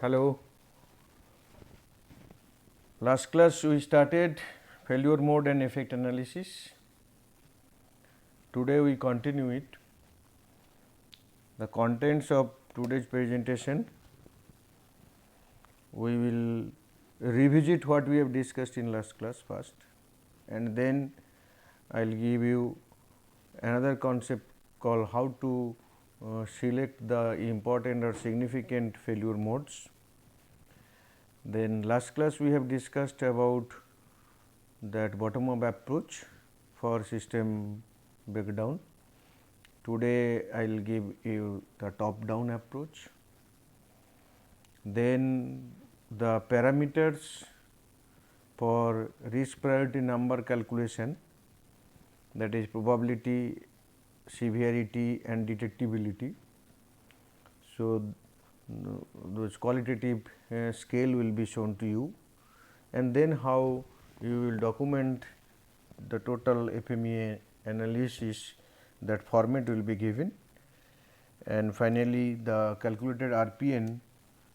Hello. Last class we started failure mode and effect analysis. Today we continue it. The contents of today's presentation, we will revisit what we have discussed in last class first, and then I will give you another concept called how to select the important or significant failure modes. Then last class we have discussed about that bottom up approach for system breakdown. Today I will give you the top down approach. Then the parameters for risk priority number calculation, that is probability, severity and detectability. So, those qualitative scale will be shown to you, and then how you will document the total FMEA analysis, that format will be given, and finally, the calculated RPN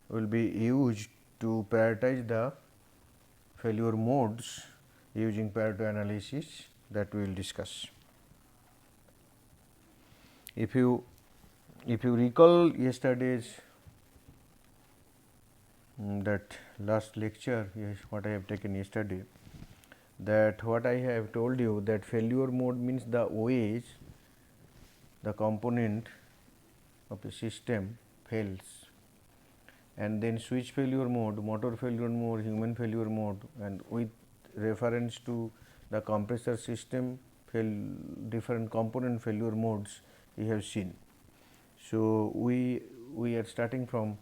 will be used to prioritize the failure modes using Pareto analysis, that we will discuss. If you recall yesterday's that last lecture, yes, what I have taken yesterday, that what I have told you, that failure mode means the ways the component of a system fails, and then switch failure mode, motor failure mode, human failure mode, and with reference to the compressor system different component failure modes we have seen. So, we are starting from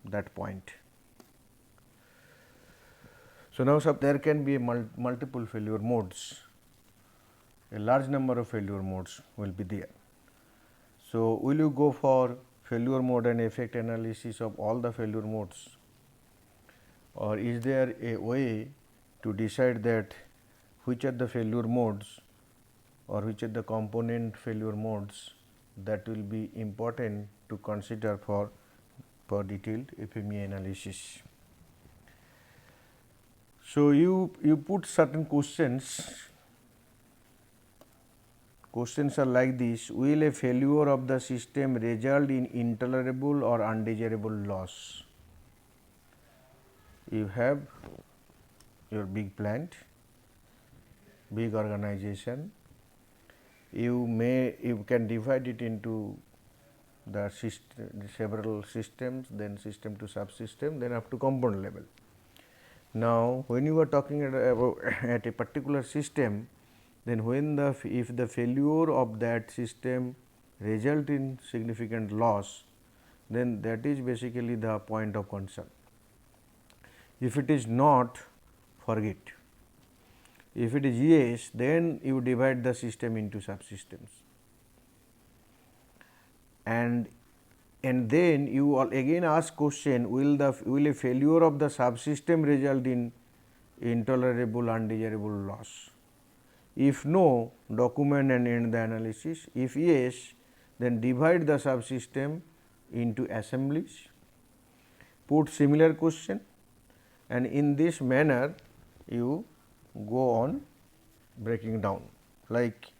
that point. So, now there can be multiple failure modes, a large number of failure modes will be there. So, will you go for failure mode and effect analysis of all the failure modes, or is there a way to decide that which are the failure modes or which are the component failure modes that will be important to consider for detailed FMEA analysis? So, you put certain questions. Questions are like this: will a failure of the system result in intolerable or undesirable loss? You have your big plant, big organization. You can divide it into the several systems, then system to subsystem, then up to component level. Now, when you are talking about at a particular system, then when if the failure of that system result in significant loss, then that is basically the point of concern. If it is not, forget. If it is yes, then you divide the system into subsystems, and then you again ask question: will a failure of the subsystem result in intolerable, undesirable loss? If no, document and end the analysis. If yes, then divide the subsystem into assemblies, put similar question, and in this manner you go on breaking down, like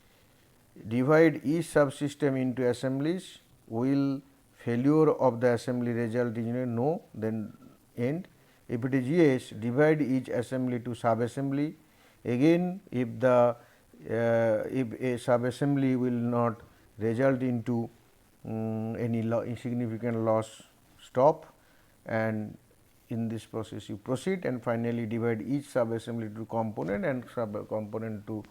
divide each subsystem into assemblies. Will failure of the assembly result in a no, then end. If it is yes, divide each assembly to sub assembly. Again, if a sub assembly will not result into any insignificant loss, stop, and in this process you proceed, and finally divide each sub assembly to component and sub component to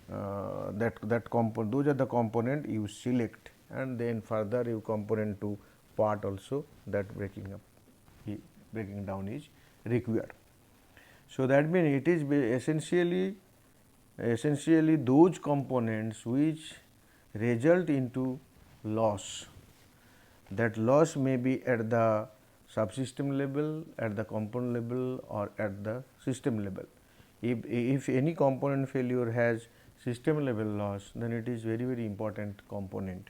that component. Those are the component you select, and then further you component to part also, that breaking down is required. So, that means it is essentially those components which result into loss. That loss may be at the subsystem level, at the component level, or at the system level. If any component failure has system level loss, then it is very important component.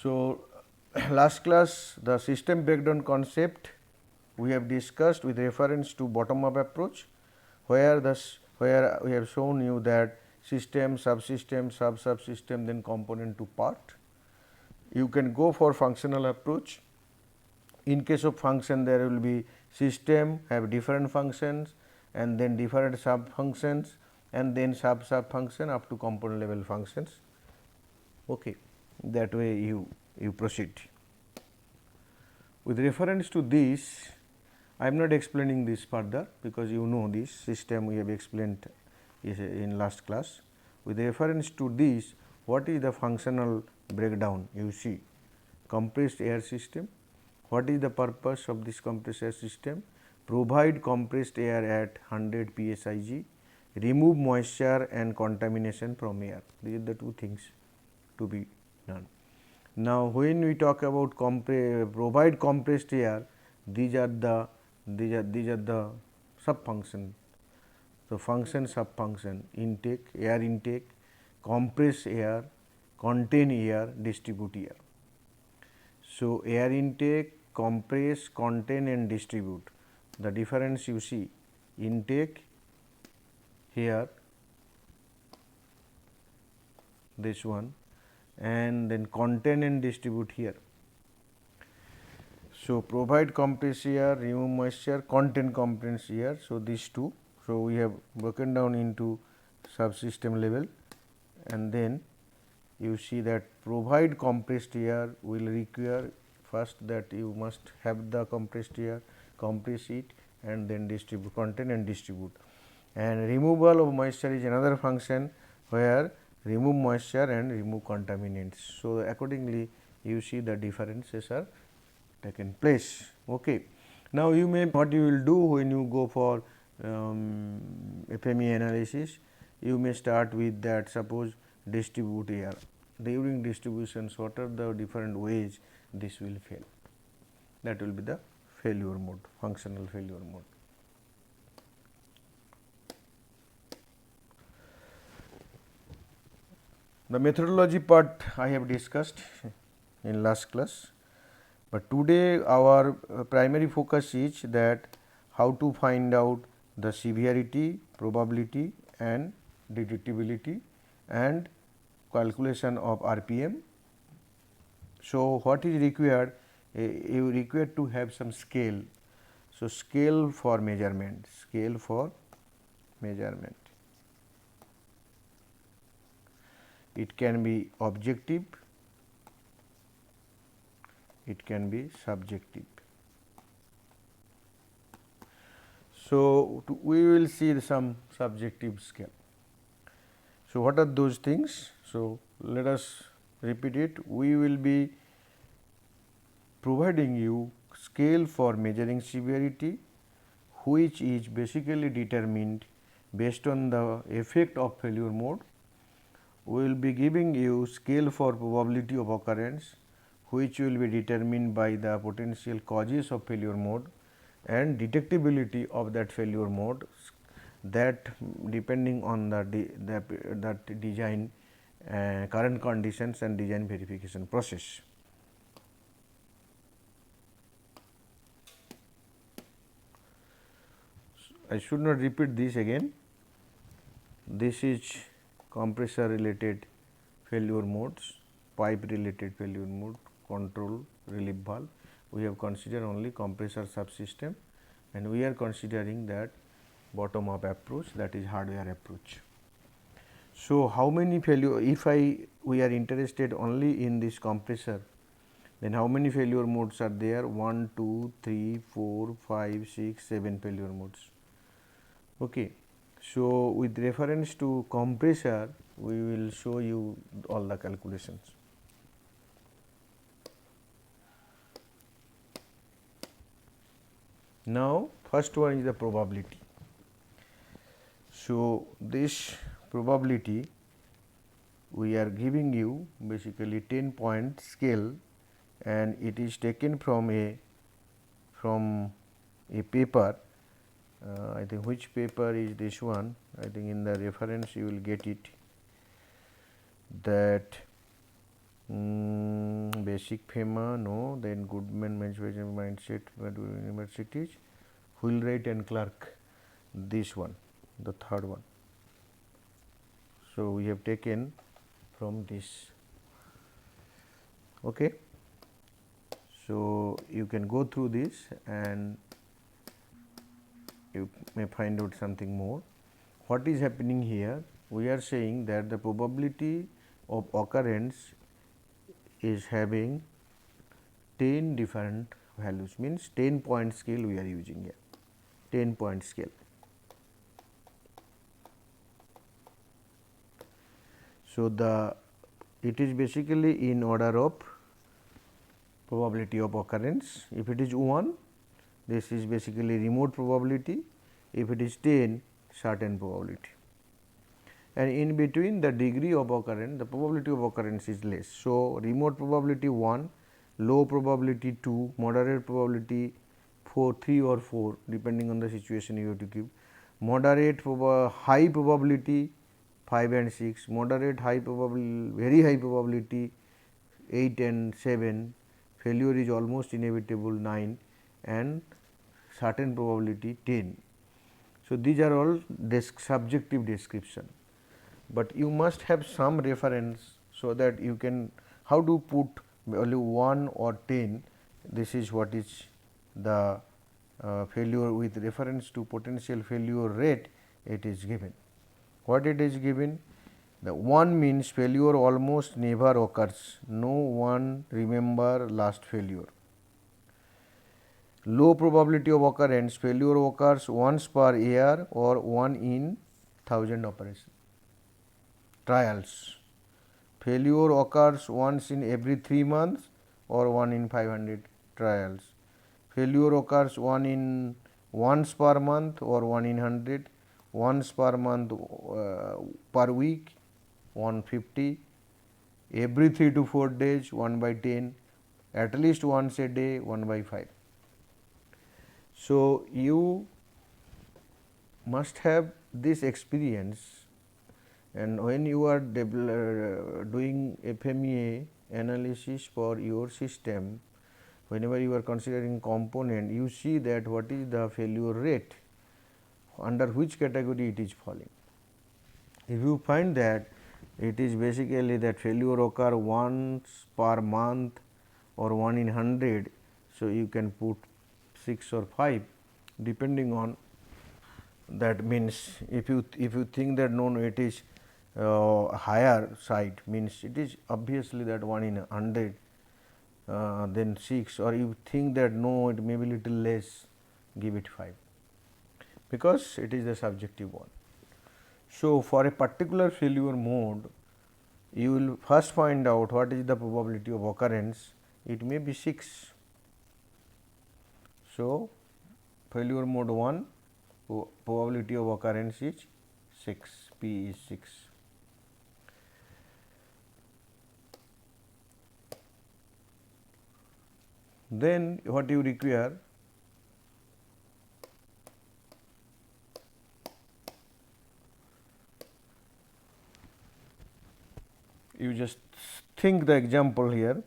So, last class the system breakdown concept we have discussed with reference to bottom up approach, where where we have shown you that system, subsystem, subsystem, then component to part. You can go for functional approach. In case of function, there will be system have different functions and then different sub functions and then sub function up to component level functions. Okay. That way you proceed. With reference to this, I am not explaining this further, because you know this system we have explained in last class. With reference to this, what is the functional breakdown? You see, compressed air system. What is the purpose of this compressed air system? Provide compressed air at 100 psig, remove moisture and contamination from air. These are the two things to be done. Now, when we talk about provide compressed air, these are the sub function. So, function sub function: intake, air intake, compress air, contain air, distribute air. So, air intake, compress, contain and distribute. The difference you see: intake here, this one, and then contain and distribute here. So, provide compress air, remove moisture, contain compress air. So, these two. So, we have broken down into subsystem level, and then you see that provide compressed air will require first that you must have the compressed air, compress it and then distribute, contain and distribute. And removal of moisture is another function where remove moisture and remove contaminants. So, accordingly you see the differences are taken place. Okay. Now, you may what you will do when you go for FME analysis, you may start with that, suppose distribute air. During distributions, what are the different ways this will fail? That will be the failure mode, functional failure mode. The methodology part I have discussed in last class, but today our primary focus is that how to find out the severity, probability and detectability and calculation of RPM. So, what is required? You require to have some scale. So, scale for measurement, scale for measurement. It can be objective, it can be subjective. So, we will see some subjective scale. So, what are those things? So, let us repeat it. We will be providing you scale for measuring severity, which is basically determined based on the effect of failure mode. We will be giving you scale for probability of occurrence, which will be determined by the potential causes of failure mode and detectability of that failure mode, that depending on that design current conditions and design verification process. I should not repeat this again. This is compressor related failure modes, pipe related failure mode, control, relief valve. We have considered only compressor subsystem, and we are considering that bottom up approach, that is hardware approach. So, how many failure, if we are interested only in this compressor, then how many failure modes are there? 1, 2, 3, 4, 5, 6, 7 failure modes. Okay. So, with reference to compressor, we will show you all the calculations. Now, first one is the probability. So, this probability we are giving you basically 10-point scale, and it is taken from a paper. I think which paper is this one? I think in the reference you will get it, that Basic FEMA, no. Then Goodman Management Mindset Universities, Wheelwright and Clark, this one, the third one. So we have taken from this. Okay. So you can go through this and you may find out something more. What is happening here? We are saying that the probability of occurrence is having 10 different values, means 10-point scale we are using here, 10-point scale. So it is basically in order of probability of occurrence. If it is 1, this is basically remote probability. If it is 10, certain probability. And in between the degree of occurrence, the probability of occurrence is less. So remote probability 1, low probability 2, moderate probability 4, 3 or 4 depending on the situation you have to give, moderate high probability 5 and 6, moderate high probability, very high probability 8 and 7, failure is almost inevitable 9 and certain probability 10. So these are all subjective description, but you must have some reference so that you can how to put value 1 or 10. This is what is the failure with reference to potential failure rate it is given. What it is given? The 1 means failure almost never occurs, no one remember last failure. Low probability of occurrence, failure occurs once per year or 1 in 1000 operations. Trials, failure occurs once in every 3 months or 1 in 500 trials. Failure occurs once per month or 1 in 100, once per month per week 150, every 3 to 4 days 1 by 10, at least once a day 1 by 5. So you must have this experience, and when you are doing FMEA analysis for your system, whenever you are considering component, you see that what is the failure rate, under which category it is falling. If you find that it is basically that failure occur once per month or 1 in 100, so you can put 6 or 5 depending on that. Means if you think that no, it is higher side, means it is obviously that 1 in 100, then 6, or you think that no, it may be little less, give it 5, because it is the subjective one. So for a particular failure mode, you will first find out what is the probability of occurrence. It may be 6. So failure mode 1, probability of occurrence is 6, P is 6. Then what you require? You just think the example here.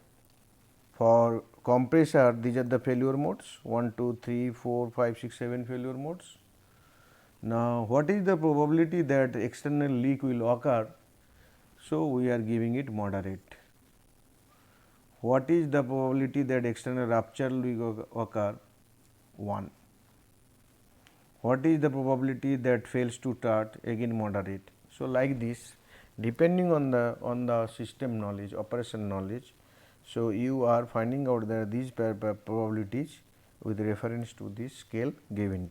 For compressor, these are the failure modes 1, 2, 3, 4, 5, 6, 7 failure modes. Now, what is the probability that external leak will occur? So, we are giving it moderate. What is the probability that external rupture will occur? 1. What is the probability that fails to start? Again moderate. So, like this, depending on the system knowledge, operation knowledge. So, you are finding out that these probabilities with reference to this scale given.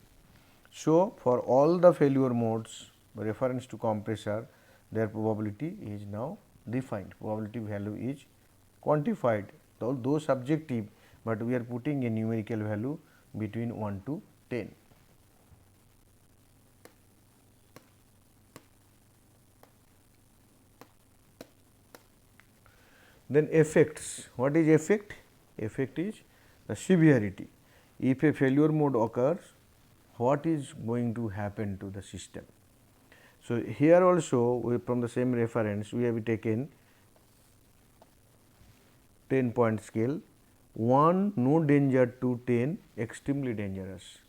So, for all the failure modes reference to compressor, their probability is now defined, probability value is quantified, though subjective, but we are putting a numerical value between 1 to 10. Then effects. What is effect? Effect is the severity. If a failure mode occurs, what is going to happen to the system? So, here also from the same reference we have taken 10 point scale, 1 no danger to 10 extremely dangerous.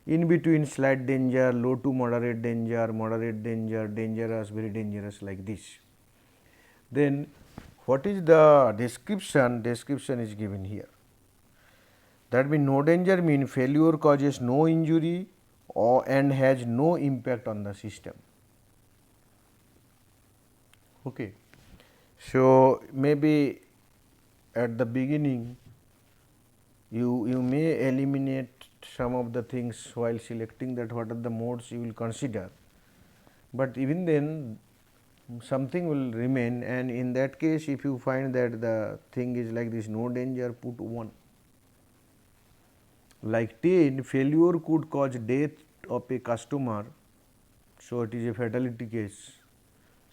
In between slight danger, low to moderate danger, dangerous, very dangerous, like this. Then what is the description? Description is given here. That means no danger means failure causes no injury or and has no impact on the system. Okay. So, maybe at the beginning you may eliminate some of the things while selecting that what are the modes you will consider, but even then something will remain, and in that case if you find that the thing is like this, no danger, put 1. Like 10, failure could cause death of a customer, so it is a fatality case.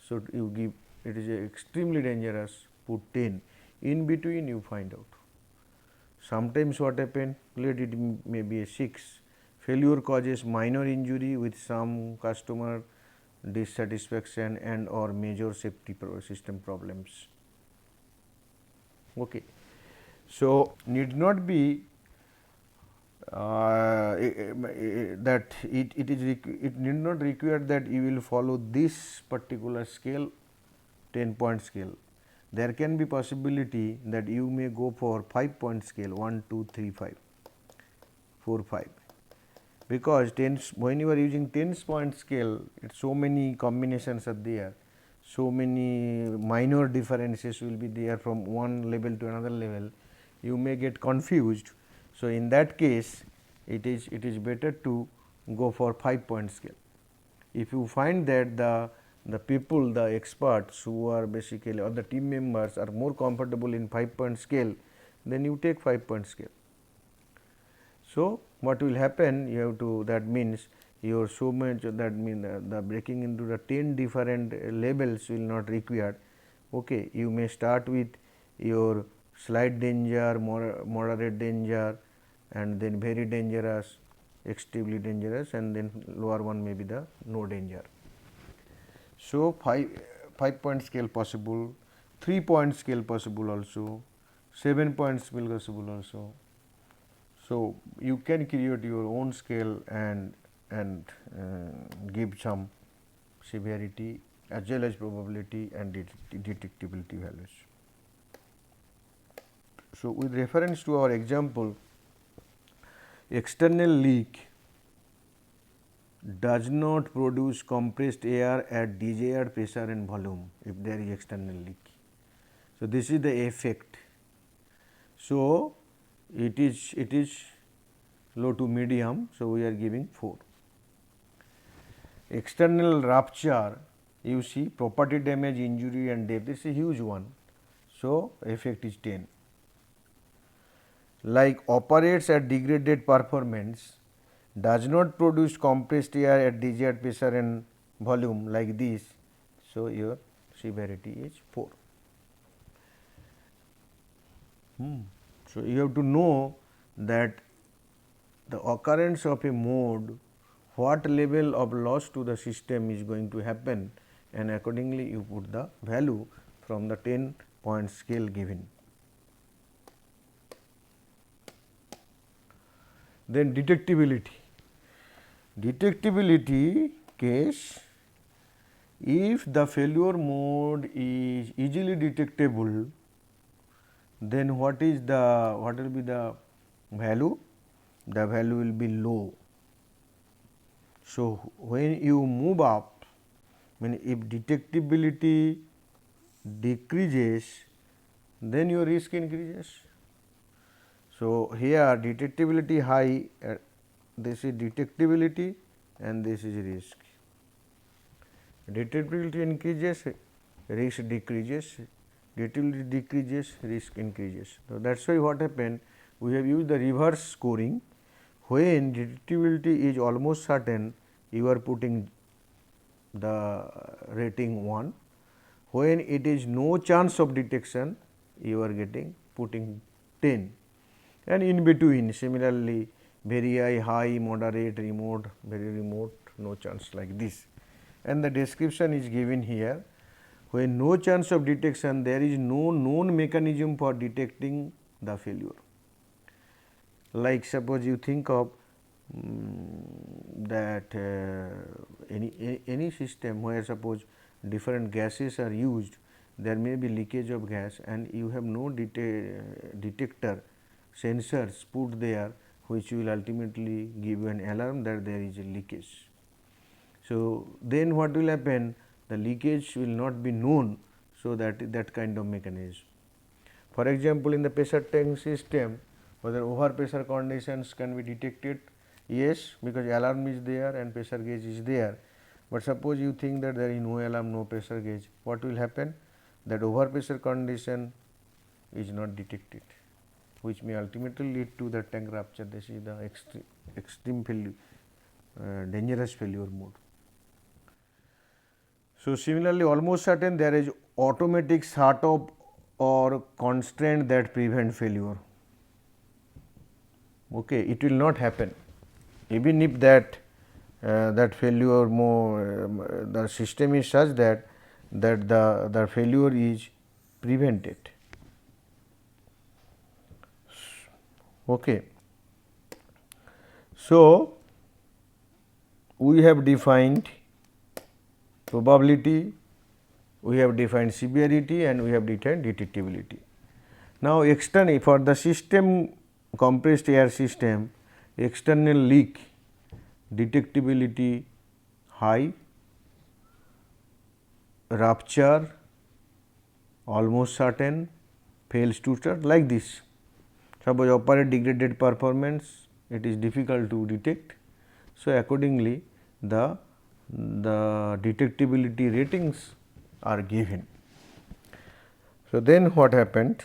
So, you give it is extremely dangerous, put 10. In between you find out. Sometimes what happen, let it may be a 6. Failure causes minor injury with some customer dissatisfaction and or major safety system problems. Okay. So, need not be that it need not require that you will follow this particular scale, 10 point scale. There can be possibility that you may go for 5 point scale, 1, 2, 3, 5, 4, 5, because when you are using 10 point scale, so many combinations are there, so many minor differences will be there from one level to another level, you may get confused. So, in that case it is better to go for 5 point scale. If you find that the people, the experts who are basically or the team members are more comfortable in 5 point scale, then you take 5 point scale. So, what will happen, you have to, that means your so much, that means the breaking into the 10 different levels will not required. Okay. You may start with your slight danger, moderate danger, and then very dangerous, extremely dangerous, and then lower one may be the no danger. So, 5 point scale possible, 3 point scale possible also, 7 points possible also. So, you can create your own scale and give some severity as well as probability and detectability values. So, with reference to our example, external leak does not produce compressed air at desired pressure and volume if there is external leak. So, this is the effect. So, it is low to medium. So, we are giving 4. External rupture, you see property damage, injury and death, this is a huge one. So, effect is 10. Like operates at degraded performance, does not produce compressed air at desired pressure and volume like this. So, your severity is 4. So, you have to know that the occurrence of a mode, what level of loss to the system is going to happen, and accordingly you put the value from the 10 point scale given. Then detectability. Detectability case, if the failure mode is easily detectable, then what will be the value? The value will be low. So, when you move up, when if detectability decreases, then your risk increases. So, here detectability high, this is detectability and this is risk. Detectability increases, risk decreases, detectability decreases, risk increases. So, that is why what happened, we have used the reverse scoring. When detectability is almost certain, you are putting the rating 1. When it is no chance of detection, you are putting 10, and in between similarly very high, moderate, remote, very remote, no chance, like this. And the description is given here. When no chance of detection, there is no known mechanism for detecting the failure. Like suppose you think of that any system where suppose different gases are used, there may be leakage of gas and you have no detector sensors put there which will ultimately give you an alarm that there is a leakage. So, then what will happen? The leakage will not be known, so that kind of mechanism. For example, in the pressure tank system, whether overpressure conditions can be detected, yes, because alarm is there and pressure gauge is there. But suppose you think that there is no alarm, no pressure gauge, what will happen? That overpressure condition is not detected, which may ultimately lead to the tank rupture. This is the extreme failure, dangerous failure mode. So, similarly, almost certain there is automatic shut-off or constraint that prevent failure. Okay, it will not happen even if that failure the system is such that the failure is prevented. Okay. So, we have defined probability, we have defined severity and we have defined detectability. Now, externally for the system compressed air system, external leak detectability high, rupture almost certain, fails to start, like this. Suppose operate degraded performance, it is difficult to detect. So, accordingly the detectability ratings are given. So, then what happened?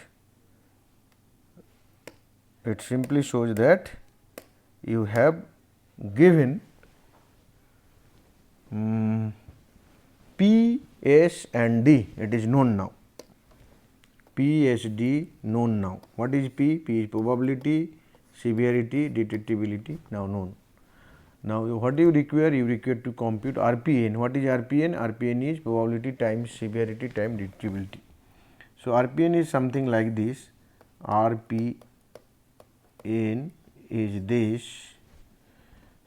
It simply shows that you have given P, S and D, it is known now. P, S, D known now. What is P? P is probability, severity, detectability now known. Now, what do you require? You require to compute RPN. What is RPN? RPN is probability times severity times detectability. So, RPN is something like this. RPN is this.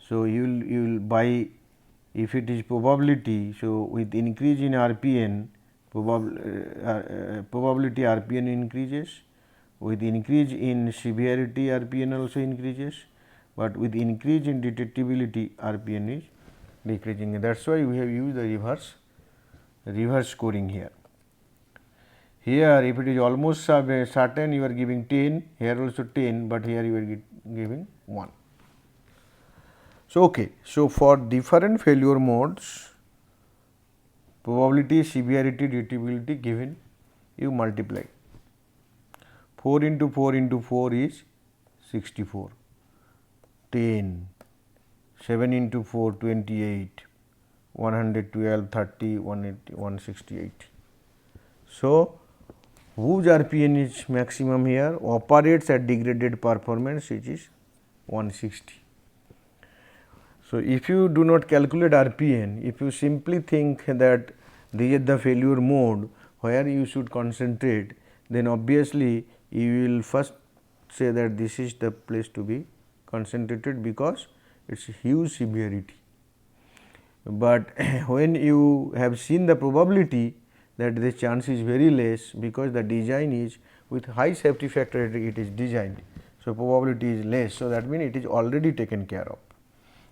So, you will by, if it is probability, so with increase in RPN, probability RPN increases, with increase in severity RPN also increases, but with increase in detectability RPN is decreasing. That is why we have used the reverse scoring here. Here if it is almost certain, you are giving 10, here also 10, but here you are giving 1. So, okay. So, for different failure modes, probability, severity, detectability given, you multiply. 4 into 4 into 4 is 64, 10, 7 into 4 28, 112, 30, 180, 168. So, whose RPN is maximum here? Operates at degraded performance, which is 160. So, if you do not calculate RPN, if you simply think that this is the failure mode where you should concentrate, then obviously you will first say that this is the place to be concentrated because it is huge severity. But when you have seen the probability that the chance is very less, because the design is with high safety factor it is designed. So, probability is less. So, that means it is already taken care of,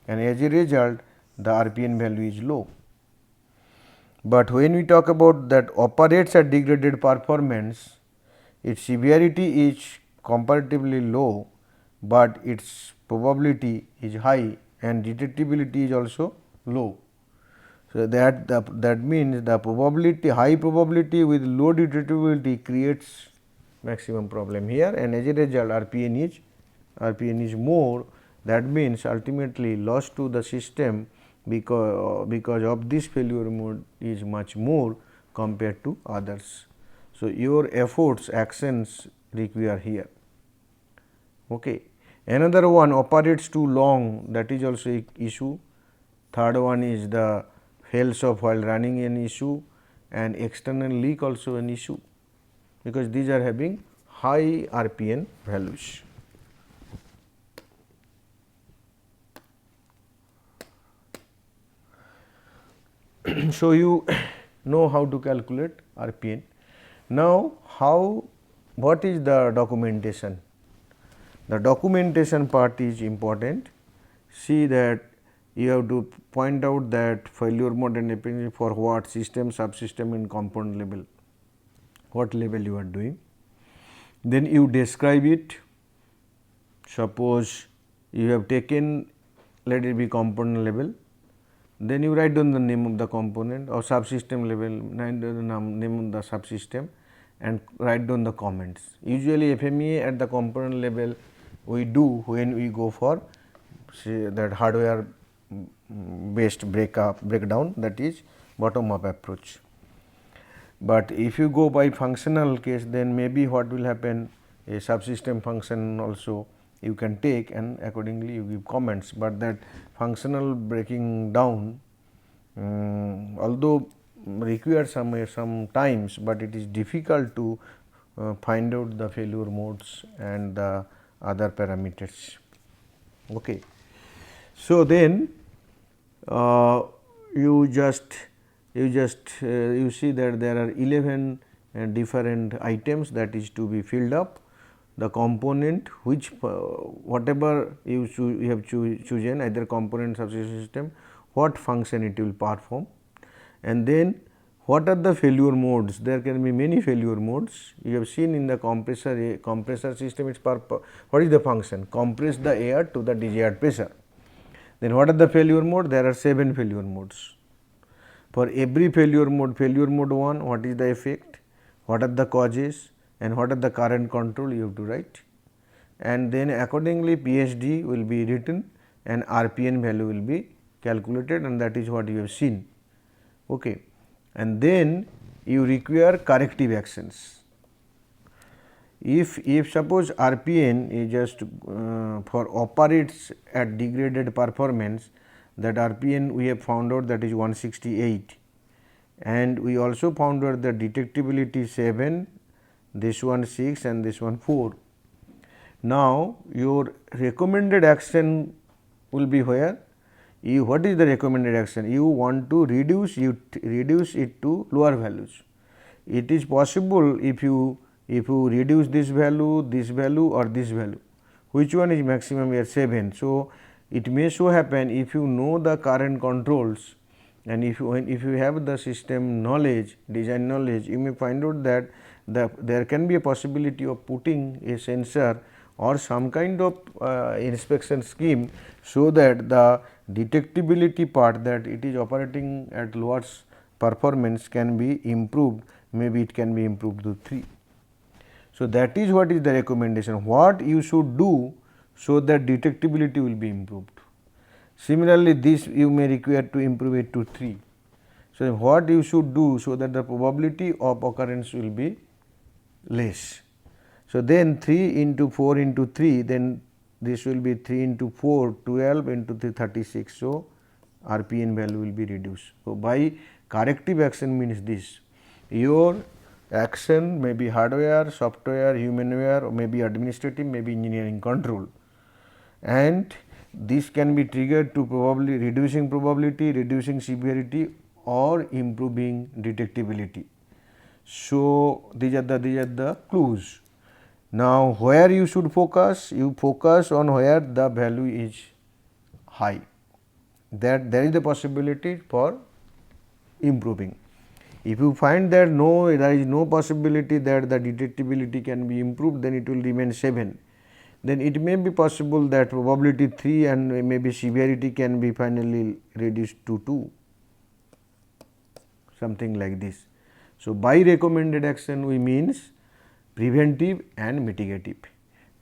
and as a result the RPN value is low. But when we talk about that operates at degraded performance, its severity is comparatively low, but its probability is high and detectability is also low. So, that means the probability, high probability with low detectability creates maximum problem here, and as a result RPN is more. That means ultimately loss to the system because of this failure mode is much more compared to others. So, your efforts, actions require here. Okay. Another one, operates too long, that is also issue. Third one is the fails of while running an issue, and external leak also an issue, because these are having high RPN values. So, you know how to calculate RPN. Now, what is the documentation? The documentation part is important. See that you have to point out that failure mode and efficiency for what system, subsystem and component level, what level you are doing. Then you describe it. Suppose you have taken, let it be component level, then you write down the name of the component, or subsystem level, write down the name of the subsystem and write down the comments. Usually FMEA at the component level we do when we go for say that hardware based breakdown, that is bottom up approach. But if you go by functional case, then maybe what will happen, a subsystem function also you can take and accordingly you give comments, but that functional breaking down although requires some times, but it is difficult to find out the failure modes and the other parameters. Okay. So, then you see that there are 11 different items that is to be filled up. The component which whatever you have chosen, either component, subsystem system, what function it will perform, and then what are the failure modes. There can be many failure modes. You have seen in the compressor system, its what is the function? Compress the air to the desired pressure. Then what are the failure mode? There are 7 failure modes. For every failure mode 1, what is the effect, what are the causes and what are the current control, you have to write, and then accordingly PSD will be written and RPN value will be calculated, and that is what you have seen. Okay. And then you require corrective actions. If suppose RPN is just for operates at degraded performance, that RPN we have found out that is 168, and we also found out the detectability 7, this one 6 and this one 4. Now, your recommended action will be where? What is the recommended action? You want to reduce it to lower values. It is possible if you reduce this value or this value. Which one is maximum here? 7. So, it may so happen if you know the current controls and if you have the system knowledge, design knowledge, you may find out that there can be a possibility of putting a sensor or some kind of inspection scheme, so that the detectability part, that it is operating at lower performance, can be improved, maybe it can be improved to 3. So, that is what is the recommendation, what you should do so that detectability will be improved. Similarly, this you may require to improve it to 3. So, what you should do so that the probability of occurrence will be less. So, then 3 into 4 into 3, then this will be 3 into 4, 12 into 3, 36. So, RPN value will be reduced. So, by corrective action means this, your action may be hardware, software, humanware, or may be administrative, may be engineering control, and this can be triggered to probably reducing probability, reducing severity or improving detectability. So, these are the clues. Now, where you should focus? You focus on where the value is high, that there is the possibility for improving. If you find that there is no possibility that the detectability can be improved, then it will remain 7. Then it may be possible that probability 3 and maybe severity can be finally reduced to 2, something like this. So, by recommended action we means preventive and mitigative.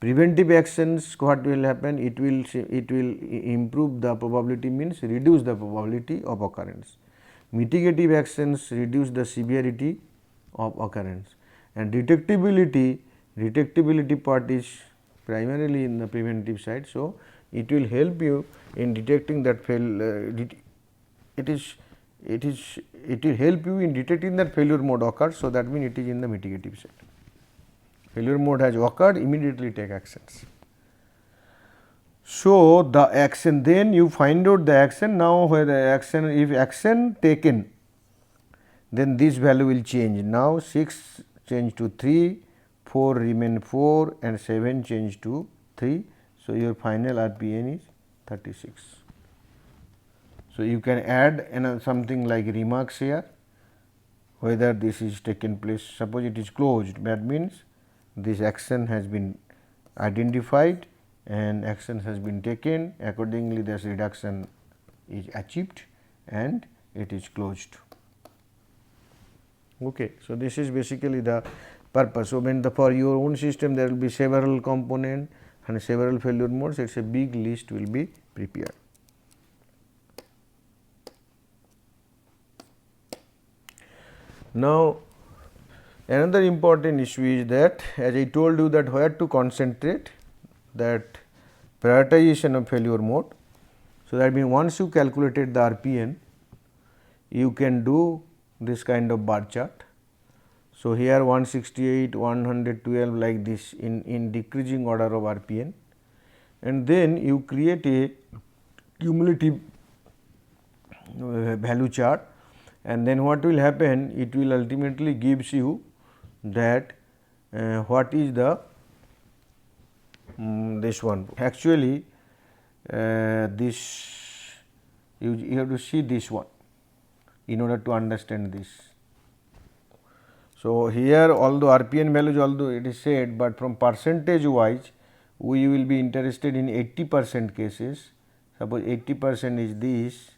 Preventive actions, what will happen? It will improve the probability, means reduce the probability of occurrence. Mitigative actions reduce the severity of occurrence, and detectability part is primarily in the preventive side. So, it will help you in detecting that it will help you in detecting that failure mode occurs. So, that means it is in the mitigative set. Failure mode has occurred, immediately take actions. So, the action, then you find out the action. Now, where the action, if action taken, then this value will change. Now, 6 change to 3, 4 remain 4 and 7 change to 3. So, your final RPN is 36. So, you can add something like remarks here, whether this is taken place. Suppose it is closed, that means this action has been identified and action has been taken, accordingly this reduction is achieved and it is closed. Okay. So, this is basically the purpose. So, when for your own system there will be several component and several failure modes, it is a big list will be prepared. Now, another important issue is that, as I told you, that where to concentrate, that prioritization of failure mode. So, that means once you calculated the RPN, you can do this kind of bar chart. So, here 168, 112 like this in decreasing order of RPN, and then you create a cumulative value chart, and then what will happen, it will ultimately gives you that what is the this one. Actually, this you have to see this one in order to understand this. So, here although RPN values, although it is said, but from percentage wise we will be interested in 80% cases. Suppose 80% is this.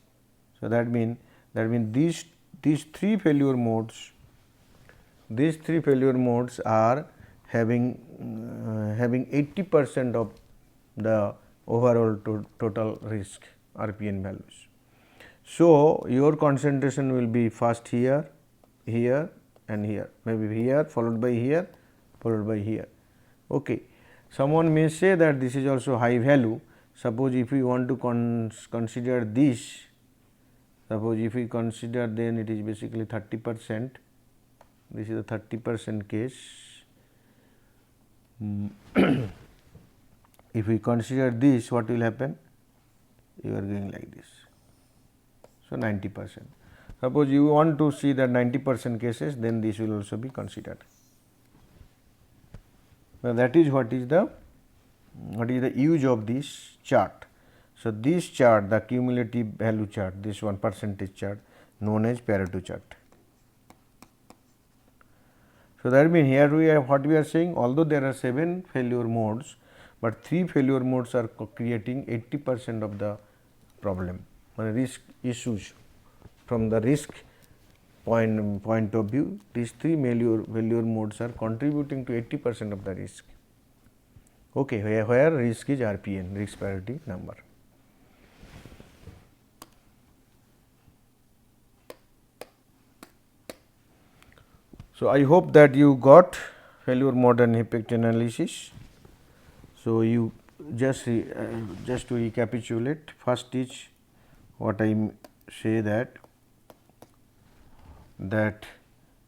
So, that means these three failure modes, are having 80% of the overall total risk RPN values. So, your concentration will be first here, here and here, maybe here followed by here, followed by here. Okay. Someone may say that this is also high value. Suppose if we want to consider this, suppose if we consider, then it is basically 30%, this is a 30% case. If we consider this, what will happen? You are going like this. So, 90%. Suppose you want to see that 90% cases, then this will also be considered. Now, that is what is the use of this chart. So, this chart, the cumulative value chart, this one percentage chart known as Pareto chart. So, that means here we are, what we are saying, although there are 7 failure modes, but 3 failure modes are creating 80% of the problem, risk issues. From the risk point of view, these 3 failure modes are contributing to 80% of the risk. Okay, where risk is RPN, risk priority number. So, I hope that you got failure mode and effect analysis. So, you just to recapitulate, first is what I say that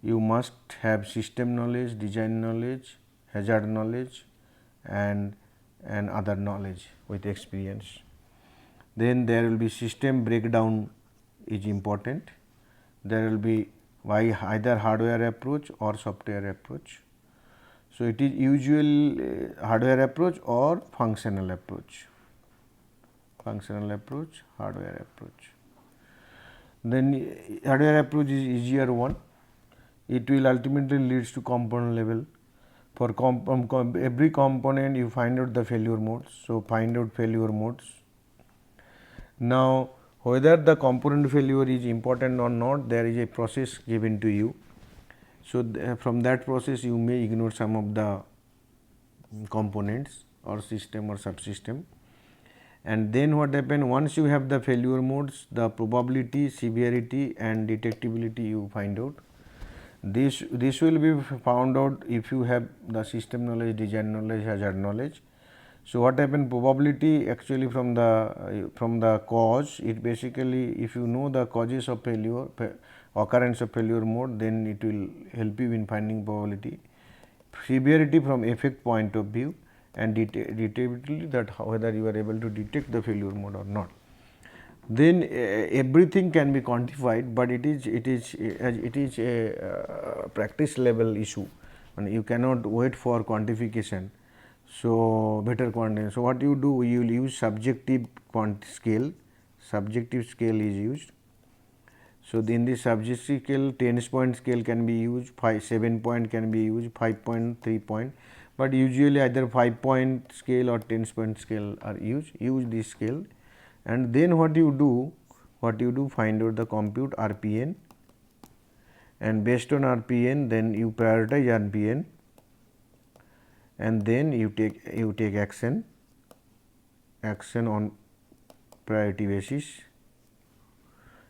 you must have system knowledge, design knowledge, hazard knowledge and other knowledge with experience. Then there will be system breakdown is important. There will be either hardware approach or software approach. So, it is usual hardware approach or functional approach, hardware approach. Then hardware approach is easier one, it will ultimately leads to component level. For every component you find out the failure modes. So, find out failure modes. Now, whether the component failure is important or not, there is a process given to you. So, from that process you may ignore some of the components or system or subsystem. And then what happen, once you have the failure modes, the probability, severity and detectability you find out. This will be found out if you have the system knowledge, design knowledge, hazard knowledge. So, what happen probability actually from the cause, it basically if you know the causes of failure, occurrence of failure mode, then it will help you in finding probability. Severity from effect point of view, and detectability, that whether you are able to detect the failure mode or not. Then everything can be quantified, but it is a practice level issue, and you cannot wait for quantification. So, better quantification. So, what you do, you will use subjective scale. Subjective scale is used. So, in this subjective scale, 10-point scale can be used, 7-point can be used, 5-point, 3-point, but usually either 5-point scale or 10-point scale are used. Use this scale, and then what you do, find out the compute RPN, and based on RPN, then you prioritize RPN, and then you take action on priority basis.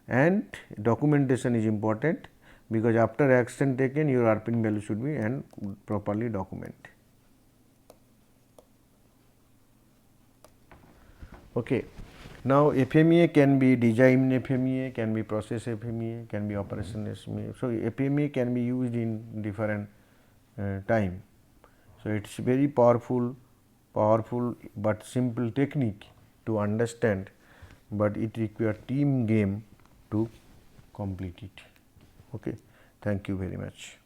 And documentation is important, because after action taken, your RPN value should be and properly document. Okay. Now, FMEA can be design FMEA, can be process FMEA, can be operation FMEA. So, FMEA can be used in different time. So, it is very powerful but simple technique to understand, but it requires team game to complete it. Okay. Thank you very much.